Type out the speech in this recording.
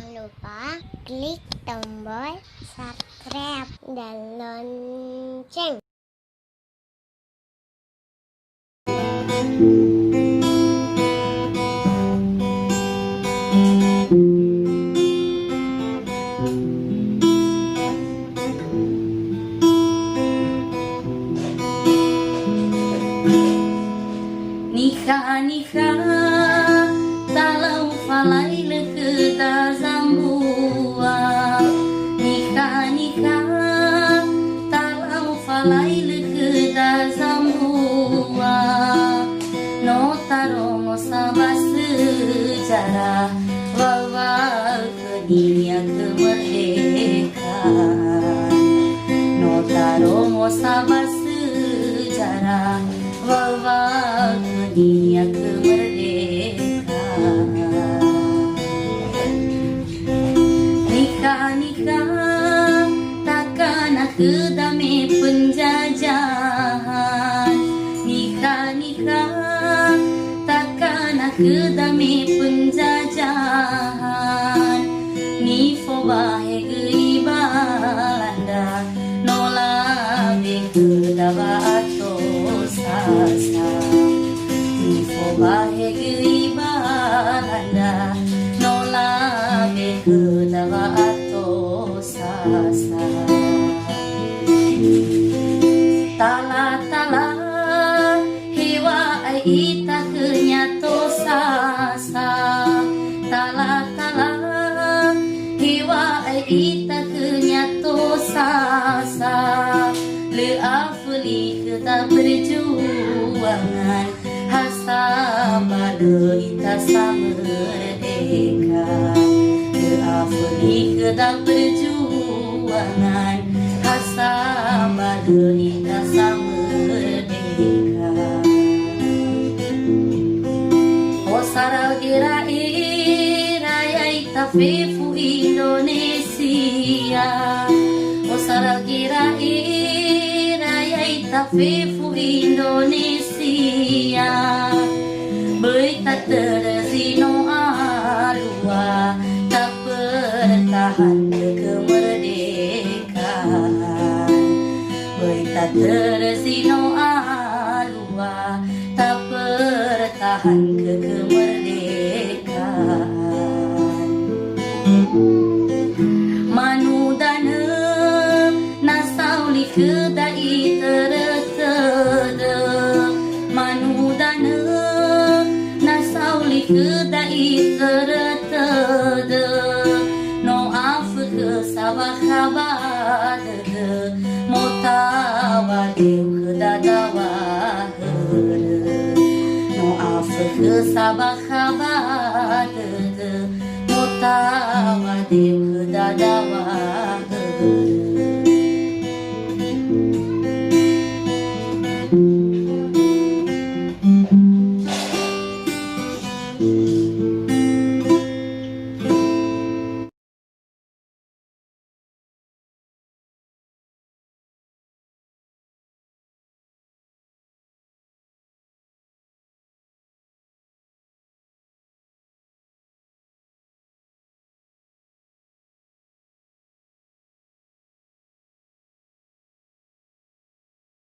Jangan lupa klik tombol subscribe dan lonceng. Nikah talau falai leketa zambua. Nikah talau falai leketa zambua. No taro sabah sejarah bawa ke dunia kemerdekaan. No taro sabah sejarah bawa ke dunia kemerdekaan. Nikah takkan ke damai penjajahan. Nikah takkan ke damai penjajahan. Ni fo bahe gei balanda nola be ke dawa ato sasa. Ni fo bahe gei balanda nola be ke dawa ato sasa. Tala hewa ai ita kenyato sasa. Tala hewa ai ita kenyato sasa. Le afli kita perjuangan hasaba ita samerdeka. Le afli kita perjuangan hasaba ita samerdeka. O sarau gerai raya ita fefu Indonesia. O sarau gerai raya ita fefu Indonesia. Berita terzino alua tak bertahan kemerdekaan. Berita terzino alua tak bertahan kemerdekaan. Manudana nasauli kedai terteda. Manudana nasauli kedai terteda. No af ke sabah kabar motawa dew kedadawa no af ke sabah kabar motawa dew kedadawa.